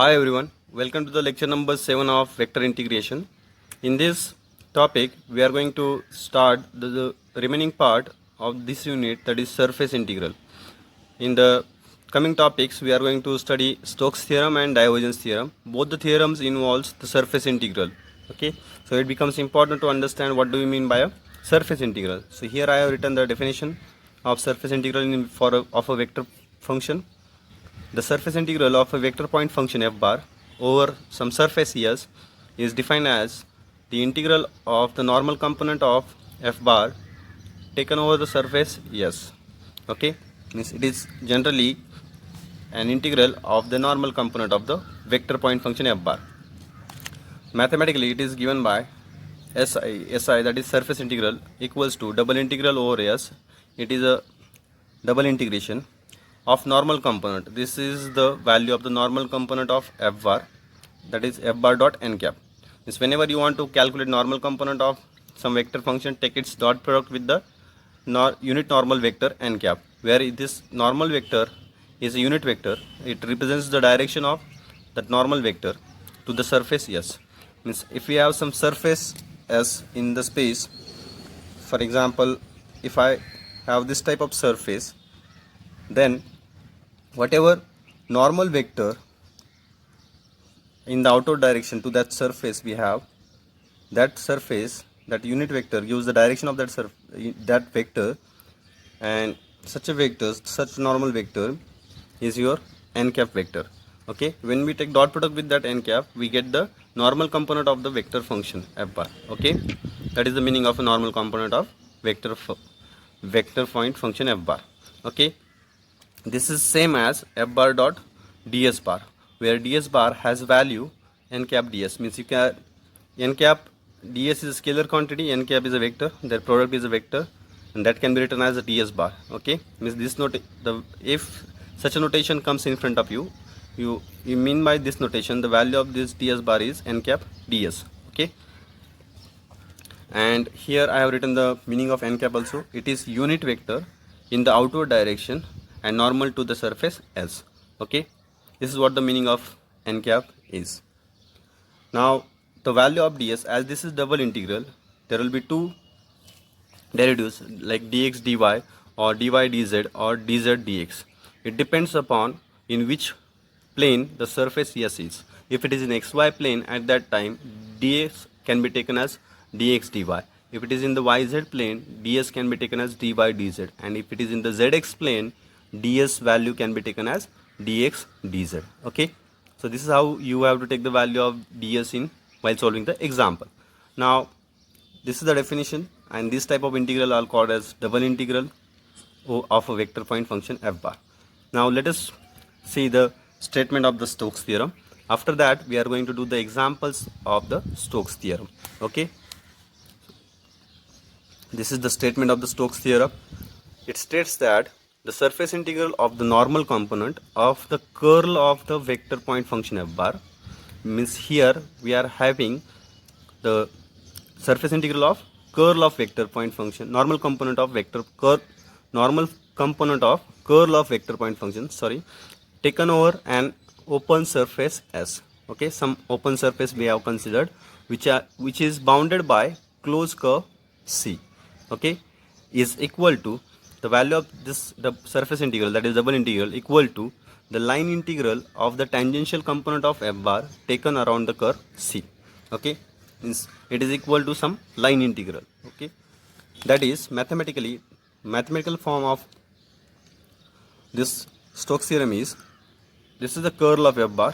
Hi everyone, welcome to the lecture number 7 of vector integration. In this topic, we are going to start the remaining part of this unit, that is surface integral. In the coming topics, we are going to study Stokes theorem and divergence theorem. Both the theorems involves the surface integral. Okay, so it becomes important to understand what do we mean by a surface integral. So here I have written the definition of surface integral of a vector function. The surface integral of a vector point function f bar over some surface S is defined as the integral of the normal component of f bar taken over the surface S. Okay, means it is generally an integral of the normal component of the vector point function f bar. Mathematically, it is given by SI, that is surface integral, equals to double integral over S. It is a double integration of normal component. This is the value of the normal component of f bar, that is f bar dot n cap. Means whenever you want to calculate normal component of some vector function, take its dot product with the unit normal vector n cap, where this normal vector is a unit vector. It represents the direction of that normal vector to the surface S. Means if we have some surface S in the space, for example, if I have this type of surface, then whatever normal vector in the outward direction to that surface we have, that surface, that unit vector gives the direction of that vector, and such a vector, such normal vector is your n cap vector. Okay, when we take dot product with that n cap, we get the normal component of the vector function f bar. Okay, that is the meaning of a normal component of vector point function f bar. Okay, this is same as f bar dot ds bar, where ds bar has value n cap ds. Means you can n cap ds is a scalar quantity, n cap is a vector, their product is a vector, and that can be written as a ds bar. Okay, means this if such a notation comes in front of you, you mean by this notation the value of this ds bar is n cap ds. Okay, and here I have written the meaning of n cap also. It is unit vector in the outward direction and normal to the surface S. Okay, this is what the meaning of n cap is. Now the value of ds, as this is double integral, there will be two derivatives like dx dy or dy dz or dz dx. It depends upon in which plane the surface S is. If it is in xy plane, at that time dx can be taken as dx dy. If it is in the yz plane, ds can be taken as dy dz, and if it is in the zx plane, ds value can be taken as dx dz. Okay, so this is how you have to take the value of ds in while solving the example. Now this is the definition, and this type of integral are called as double integral of a vector point function f bar. Now let us see the statement of the Stokes theorem. After that, we are going to do the examples of the Stokes theorem. Okay, this is the statement of the Stokes theorem. It states that the surface integral of the normal component of the curl of the vector point function f bar, means here we are having the surface integral of curl of vector point function, normal component of curl of vector point function, taken over an open surface S. Okay, some open surface we have considered, which is bounded by closed curve C. Okay, is equal to the value of the surface integral, that is double integral, equal to the line integral of the tangential component of f bar taken around the curve C. Okay, means it is equal to some line integral. Okay, that is mathematical form of this Stokes theorem is, this is the curl of f bar.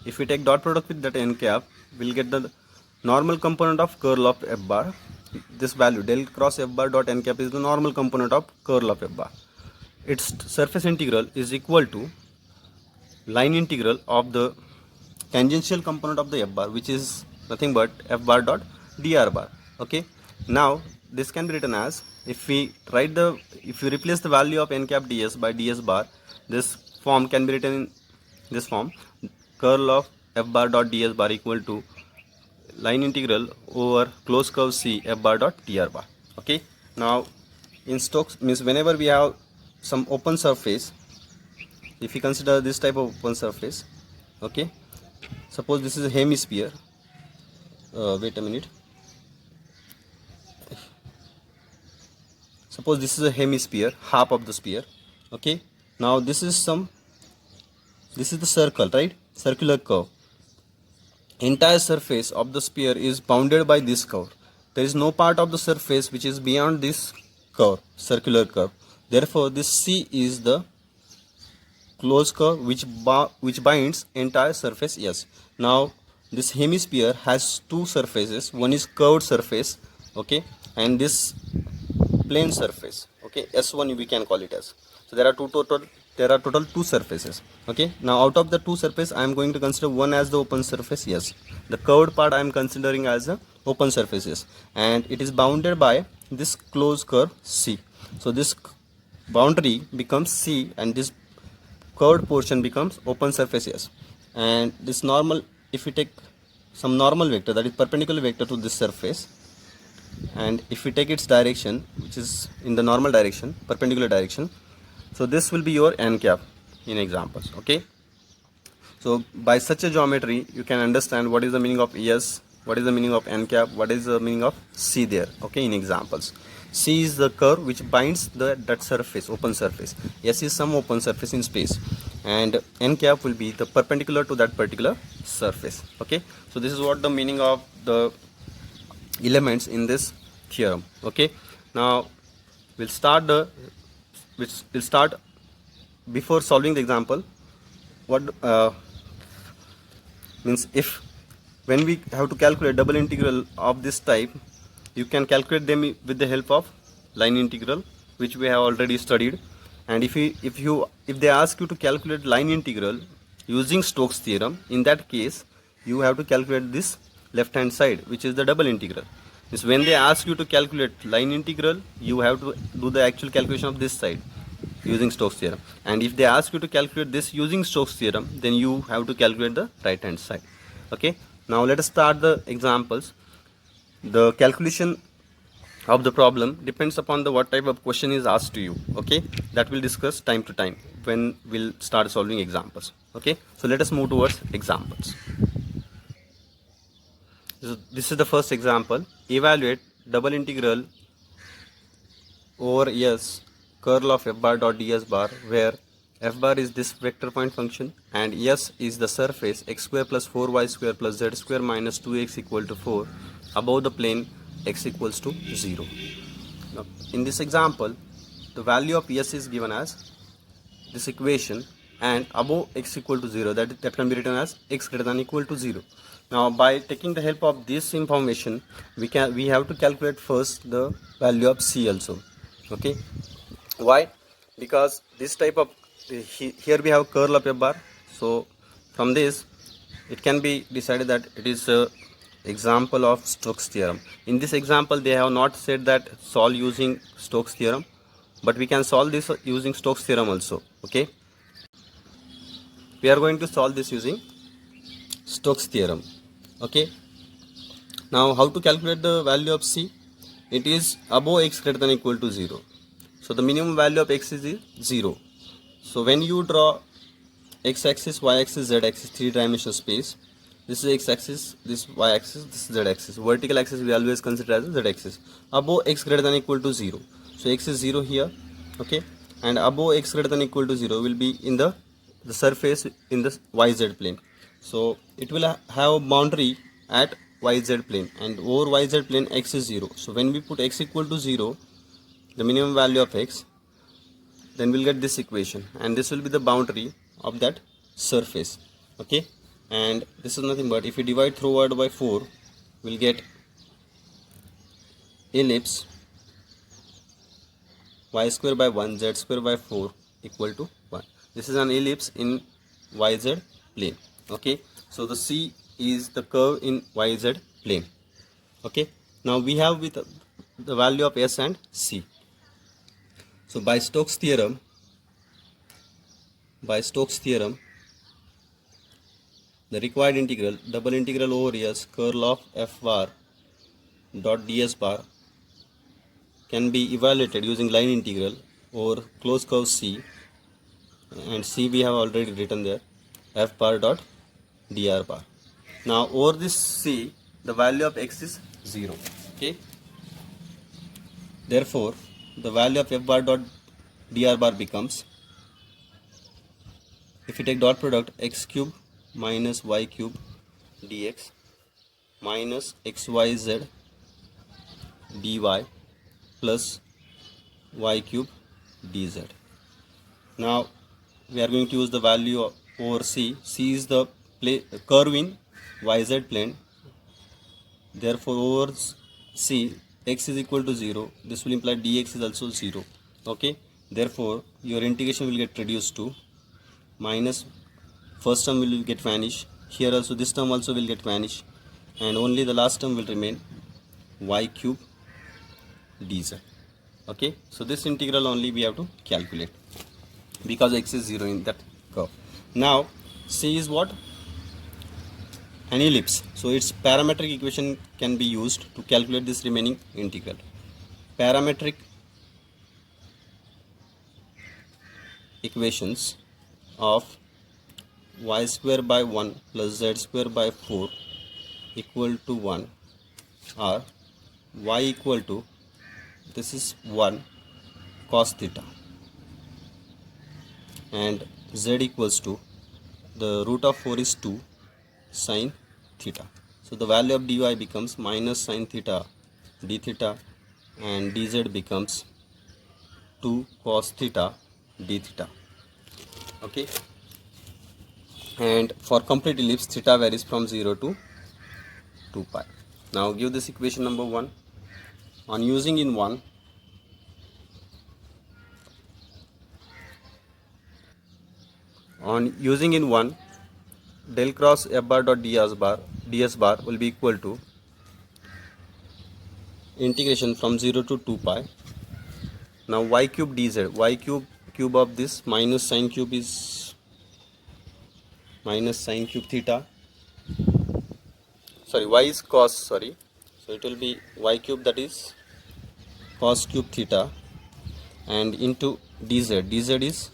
If we take dot product with that n cap, we'll get the normal component of curl of f bar. This value del cross f bar dot n cap is the normal component of curl of f bar. Its surface integral is equal to line integral of the tangential component of the f bar, which is nothing but f bar dot dr bar. Okay, now this can be written as, if we replace the value of n cap ds by ds bar, this form can be written in this form: curl of f bar dot ds bar equal to line integral over closed curve C f bar dot dr bar. Okay, now in Stokes, means whenever we have some open surface, if we consider this type of open surface, okay, Suppose this is a hemisphere. Wait a minute. Suppose this is a hemisphere, half of the sphere. Okay. Now this is the circle, right? Circular curve. Entire surface of the sphere is bounded by this curve. There is no part of the surface which is beyond this curve, circular curve. Therefore, this C is the closed curve which binds entire surface S. Now, this hemisphere has two surfaces. One is curved surface, okay, and this plane surface, okay. S1 we can call it as. So there are total two surfaces, okay. Now out of the two surface I am going to consider one as the open surface, yes. The curved part I am considering as a open surface, yes, and it is bounded by this closed curve C. So this boundary becomes C and this curved portion becomes open surface, yes. And this normal, if we take some normal vector that is perpendicular vector to this surface, and if we take its direction, which is in the normal direction, perpendicular direction, so this will be your n cap in examples, okay. So by such a geometry you can understand what is the meaning of S, what is the meaning of n cap, what is the meaning of C there, okay, in examples. C is the curve which binds that surface, open surface. S is some open surface in space, and n cap will be the perpendicular to that particular surface, okay. So this is what the meaning of the elements in this theorem, okay. Now we'll start before solving the example. What means, if when we have to calculate double integral of this type, you can calculate them with the help of line integral, which we have already studied. And if they ask you to calculate line integral using Stokes theorem, in that case you have to calculate this left hand side, which is the double integral. Is when they ask you to calculate line integral, you have to do the actual calculation of this side using Stokes theorem, and if they ask you to calculate this using Stokes theorem, then you have to calculate the right hand side, okay. Now let us start the examples. The calculation of the problem depends upon the what type of question is asked to you, okay. That we'll discuss time to time when we'll start solving examples, okay. So let us move towards examples. So this is the first example. Evaluate double integral over S curl of f bar dot ds bar, where f bar is this vector point function and S is the surface x square plus 4y square plus z square minus 2x equal to 4 above the plane x equals to 0. Now, in this example, the value of S is given as this equation, and above x equal to 0, that can be written as x greater than equal to 0. Now by taking the help of this information, we have to calculate first the value of C also, okay. Why? Because this type of, here we have curl of f bar, so from this it can be decided that it is a example of Stokes theorem. In this example they have not said that solve using Stokes theorem, but we can solve this using Stokes theorem also, okay. We are going to solve this using Stokes theorem, okay. Now how to calculate the value of C? It is above x greater than equal to 0. So the minimum value of x is 0. So when you draw x axis, y axis, z axis, three-dimensional space, this is x axis, this y axis, this is z axis. Vertical axis we always consider as z axis. Above x greater than equal to 0. So x is 0 here, okay, and above x greater than equal to 0 will be in the surface in the yz plane. So it will have a boundary at yz plane, and over yz plane x is 0. So when we put x equal to 0, the minimum value of x, then we'll get this equation, and this will be the boundary of that surface, okay. And this is nothing but, if we divide throughout by 4, we'll get ellipse y square by 1 z square by 4 equal to 1. This is an ellipse in yz plane, okay. So the C is the curve in yz plane, okay. Now we have with the value of S and C. So by Stokes theorem, the required integral, double integral over S curl of f bar dot ds bar, can be evaluated using line integral over closed curve C, and C we have already written there, f bar dot dr bar. Now over this C, the value of x is 0. Okay. Therefore, the value of f bar dot dr bar becomes, if you take dot product, x cube minus y cube dx minus xyz dy plus y cube dz. Now we are going to use the value of over C. C is the curve in yz plane. Therefore over C, x is equal to 0. This will imply dx is also 0. Okay. Therefore your integration will get reduced to minus, first term will get vanished. Here also this term also will get vanished, and only the last term will remain, y cube dz. Okay. So this integral only we have to calculate because x is 0 in that curve. Now C is what? An ellipse. So its parametric equation can be used to calculate this remaining integral. Parametric equations of y square by 1 plus z square by 4 equal to 1 are y equal to, this is 1 cos theta, and z equals to, the root of 4 is 2 sin theta. So the value of dy becomes minus sin theta d theta, and dz becomes 2 cos theta d theta. Okay. And for complete ellipse, theta varies from 0 to 2 pi. Now give this equation number 1. On using in 1, del cross f bar dot ds bar will be equal to integration from 0 to 2 pi. Now y cube dz, y cube of this minus sin cube is minus sin cube theta, sorry, y is cos, sorry, so it will be y cube, that is cos cube theta, and into dz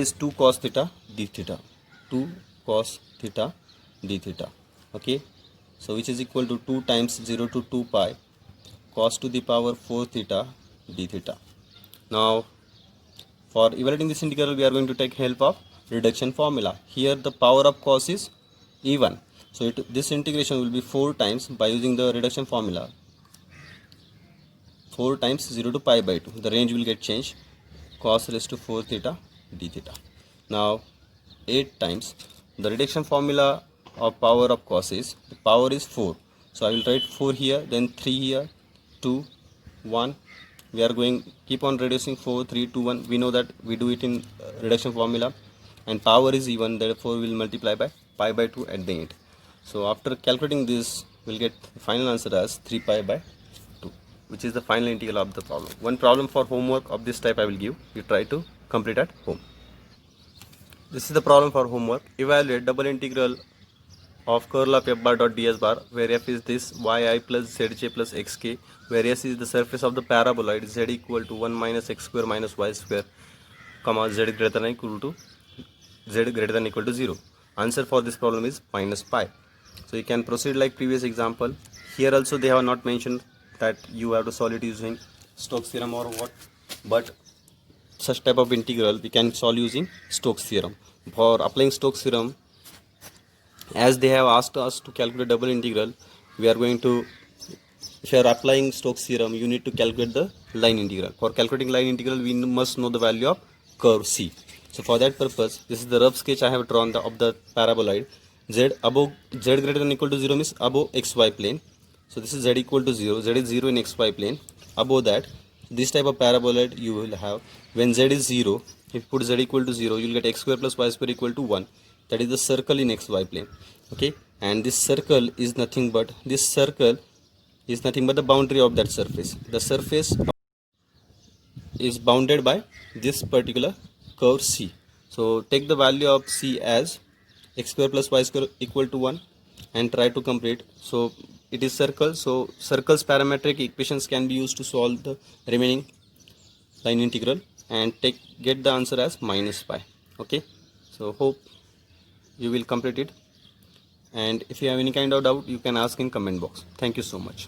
is 2 cos theta d theta, 2 cos theta d theta. Okay. So which is equal to 2 times 0 to 2 pi cos to the power 4 theta d theta. Now for evaluating this integral, we are going to take help of reduction formula. Here the power of cos is even, so this integration will be 4 times by using the reduction formula, 4 times 0 to pi by 2. The range will get changed, cos raised to 4 theta d theta. Now 8 times, the reduction formula of power of cos is, the power is 4, so I will write 4 here, then 3 here, 2, 1. We are going keep on reducing, 4, 3, 2, 1. We know that we do it in reduction formula, and power is even, therefore we will multiply by pi by 2 at the end. So after calculating this, we'll get the final answer as 3 pi by 2, which is the final integral of the problem. One problem for homework of this type I will give. You try to complete at home. This is the problem for homework. Evaluate double integral of curl of f bar dot ds bar, where f is this yi plus zj plus xk, where s is the surface of the paraboloid z equal to 1 minus x square minus y square, comma z greater than equal to 0. Answer for this problem is minus pi. So you can proceed like previous example. Here also they have not mentioned that you have to solve it using Stokes theorem or what, but such type of integral we can solve using Stokes theorem. For applying Stokes theorem, as they have asked us to calculate double integral, we are going to, if you are applying Stokes theorem, you need to calculate the line integral. For calculating line integral, we must know the value of curve C. So for that purpose, this is the rough sketch I have drawn of the paraboloid. Z greater than equal to 0 means above xy plane. So this is z equal to 0. Z is 0 in xy plane. Above that, this type of paraboloid you will have. When z is 0, if you put z equal to 0, you will get x square plus y square equal to 1. That is the circle in xy plane. Okay, and this circle is nothing but the boundary of that surface. The surface is bounded by this particular curve C. So take the value of C as x square plus y square equal to 1 and try to complete. So it is circle, so circle's parametric equations can be used to solve the remaining line integral and get the answer as minus pi. Okay, so hope you will complete it. And if you have any kind of doubt, you can ask in comment box. Thank you so much.